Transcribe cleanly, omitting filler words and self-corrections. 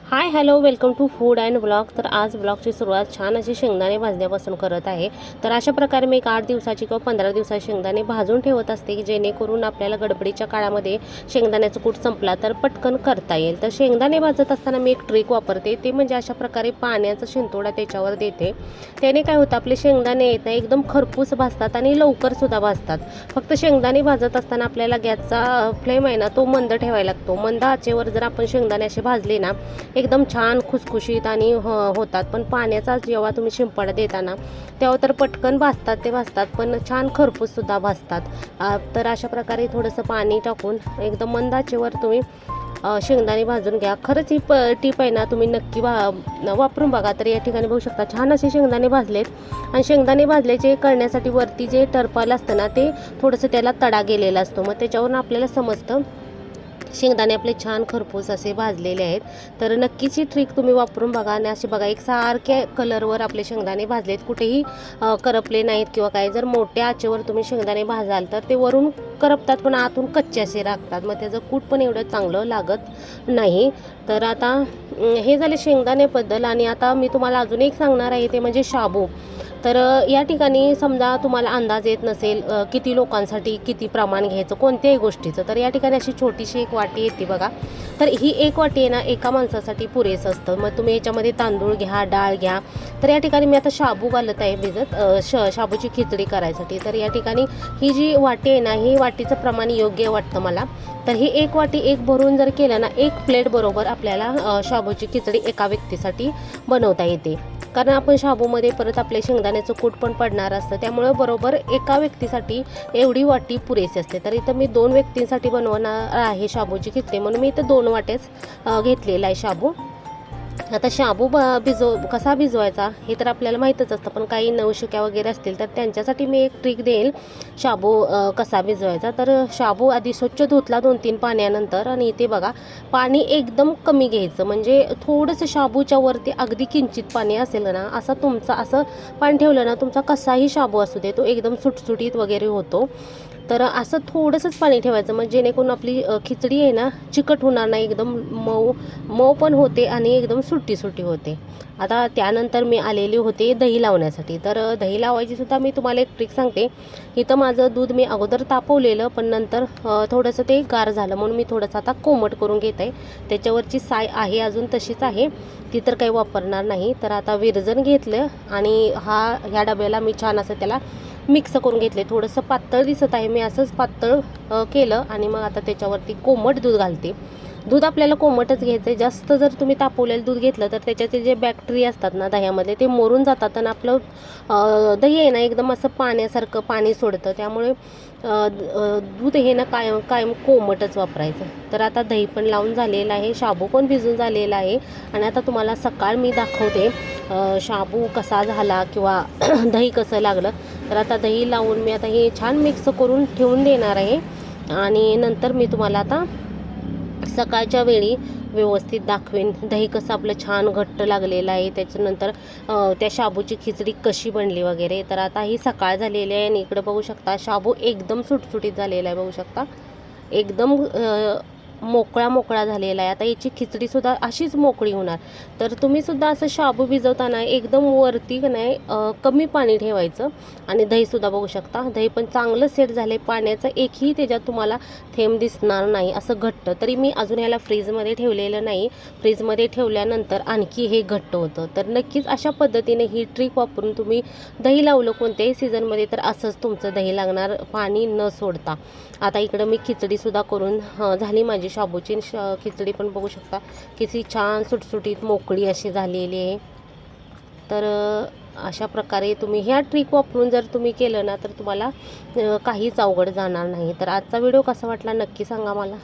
High hello welcome to food and blog. तर आज ब्लॉगची सुरुवात छान अशी शेंगदाणे भाजण्यापासून करत आहे। तर अशा प्रकारे मी एक 8 दिवसाची किंवा 15 दिवसाची शेंगदाणे भाजून ठेवत असते की जेणेकरून आपल्याला गडबडीच्या काळामध्ये शेंगदाण्याचं कूट संपला तर पटकन करता येईल। तर शेंगदाणे भाजत असताना मी एक ट्रिक वापरते, ते म्हणजे अशा प्रकारे पाण्याचा शिंतोडा त्याच्यावर देते। त्याने काय होतं, आपले शेंगदाणे आहेत ना एकदम खरपूस भाजतात आणि लवकरसुद्धा भाजतात। फक्त शेंगदाणे भाजत असताना आपल्याला गॅसचा फ्लेम आहे ना तो मंद ठेवायला लागतो। मंद आचेवर जर आपण शेंगदाणे असे भाजले ना एकदम छान खुसखुशीत आणि होतात। पण पाण्याचा जेव्हा तुम्ही शिंपडा देता ना तेव्हा तर पटकन भाजतात, ते भाजतात पण छान खरपूससुद्धा भाजतात। तर अशा प्रकारे थोडंसं पाणी टाकून एकदम मंद आचेवर तुम्ही शेंगदाणे भाजून घ्या। खरंच ही टीप आहे ना तुम्ही नक्की वापरून बघा। तर या ठिकाणी बघू शकता छान असे शेंगदाणे भाजलेत आणि शेंगदाणे भाजल्याचे करण्यासाठी वरती जे टरपाल असतं ना ते थोडंसं त्याला तडा गेलेला असतो, मग त्याच्यावरून आपल्याला समजतं शेंगदाणे आपले छान खरपूस असे भाजलेले आहेत। तर नक्कीच ही ट्रिक तुम्ही वापरून बघा आणि असे बघा एक सारख्या कलरवर आपले शेंगदाणे भाजलेत, कुठेही करपले नाहीत किंवा काय। जर मोठ्या आचेवर तुम्ही शेंगदाणे भाजाल तर ते वरून करपतात पण आतून कच्चे असे राखतात, मग त्याचं कूट पण एवढं चांगलं लागत नाही। तर आता हे झाले शेंगदाणेबद्दल आणि आता मी तुम्हाला अजून एक सांगणार आहे, ते म्हणजे शाबू। तर या ठिकाणी समजा तुम्हाला अंदाज येत नसेल किती लोकांसाठी किती प्रमाण घ्यायचं कोणत्याही गोष्टीचं, तर या ठिकाणी अशी छोटीशी एक वाटी येते बघा। तर ही एक वाटी आहे ना एका माणसासाठी पुरेसं असतं। मग तुम्ही याच्यामध्ये तांदूळ घ्या, डाळ घ्या। तर या ठिकाणी मी आता शाबू घालत आहे भिजत, शाबूची खिचडी करायसाठी। तर या ठिकाणी ही जी वाटी आहे ना ही वाटीचं प्रमाण योग्य वाटतं मला। तर ही एक वाटी एक भरून जर केलं ना एक प्लेट बरोबर आपल्याला शाबूची खिचडी एका व्यक्तीसाठी बनवता येते। कारण आपण शाबूमध्ये परत आपल्या शेंगदाण्याचं कूट पण पडणार असतं, त्यामुळे बरोबर एका व्यक्तीसाठी एवढी वाटी पुरेशी असते। तर इथं मी 2 व्यक्तींसाठी बनवणार आहे शाबूची खिचडी, म्हणून मी इथं 2 वाट्याच घेतलेला आहे शाबू। आता शाबू कसा भिजवायचा हे तर आपल्याला माहीतच असतं, पण काही नवशिक्या वगैरे असतील तर त्यांच्यासाठी मी एक ट्रिक देईल शाबू कसा भिजवायचा। तर शाबू आधी स्वच्छ धुतला 2-3 पाण्यानंतर आणि इथे बघा पाणी एकदम कमी घ्यायचं, म्हणजे थोडंसं शाबूच्या वरती अगदी किंचित पाणी असेल ना असं तुमचं असं पाणी ठेवलं ना तुमचा कसाही शाबू असू दे तो एकदम सुटसुटीत वगैरे होतो। तर असं थोडंसंच पाणी ठेवायचं, मग जेणेकरून आपली खिचडी आहे ना चिकट होणार नाही, एकदम मऊ मऊ पण होते आणि एकदम सुटी होते। आता त्यानंतर मी आलेली होते दही लावण्यासाठी। तर दही लावायची सुद्धा मी तुम्हाला एक ट्रिक सांगते। इथं माझं दूध मी अगोदर तापवलेलं, पण नंतर थोडंसं ते गार झालं म्हणून मी थोडंसं आता कोमट करून घेत आहे। त्याच्यावरची साय आहे अजून तशीच आहे, ती तर काही वापरणार नाही। तर आता विरजण घेतलं आणि ह्या डब्याला मी छान असं त्याला मिक्स करून घेतले। थोडंसं पातळ दिसत आहे, मी असंच पातळ केलं आणि मग आता त्याच्यावरती कोमट दूध घालते। दूध आपल्याला कोमटच घ्यायचं आहे। जास्त जर तुम्ही तापवलेलं दूध घेतलं तर त्याच्याचे जे बॅक्टेरिया असतात ना दह्यामध्ये ते मरून जातात आणि आपलं दही आहे ना एकदम असं पाण्यासारखं पाणी सोडतं, त्यामुळे दूध हे ना कायम कोमटच वापरायचं। तर आता दही पण लावून झालेलं आहे, शाबू पण भिजून झालेला आहे आणि आता तुम्हाला सकाळ मी दाखवते शाबू कसा झाला किंवा दही कसं लागलं। तर आता दही लावून मी आता हे छान मिक्स करून ठेवून देणार आहे आणि नंतर मी तुम्हाला आता सकाळच्या वेळी व्यवस्थित दाखवेन दही कसं आपलं छान घट्ट लागलेलं आहे, त्याच्यानंतर त्या शाबूची खिचडी कशी बनली वगैरे। तर आता ही सकाळ झालेली आहे आणि इकडे बघू शकता शाबू एकदम सुटसुटीत झालेला आहे, बघू शकता एकदम मोकळा झालेला आहे। आता याची खिचडीसुद्धा अशीच मोकळी होणार। तर तुम्हीसुद्धा असं शाबू भिजवताना एकदम वरती नाही कमी पाणी ठेवायचं आणि दहीसुद्धा बघू शकता दही पण चांगलं सेट झाले, पाण्याचं एकही त्याच्यात तुम्हाला थेंब दिसणार नाही असं घट्ट। तरी मी अजून ह्याला फ्रीजमध्ये ठेवलेलं नाही, फ्रीजमध्ये ठेवल्यानंतर आणखी हे घट्ट होतं। तर नक्कीच अशा पद्धतीने ही ट्रिक वापरून तुम्ही दही लावलं कोणत्याही सीझनमध्ये तर असंच तुमचं दही लागणार पाणी न सोडता। आता इकडं मी खिचडीसुद्धा करून झाली माझी शाबूची खिचडी पण बघू शकता किती छान सुटसुटीत मोकळी अशी झालेली आहे। तर अशा प्रकारे तुम्ही ह्या ट्रिक वापरून जर तुम्ही केलं ना तर तुम्हाला काहीच अवघड जाणार नाही। तर आजचा व्हिडिओ कसा वाटला नक्की सांगा मला।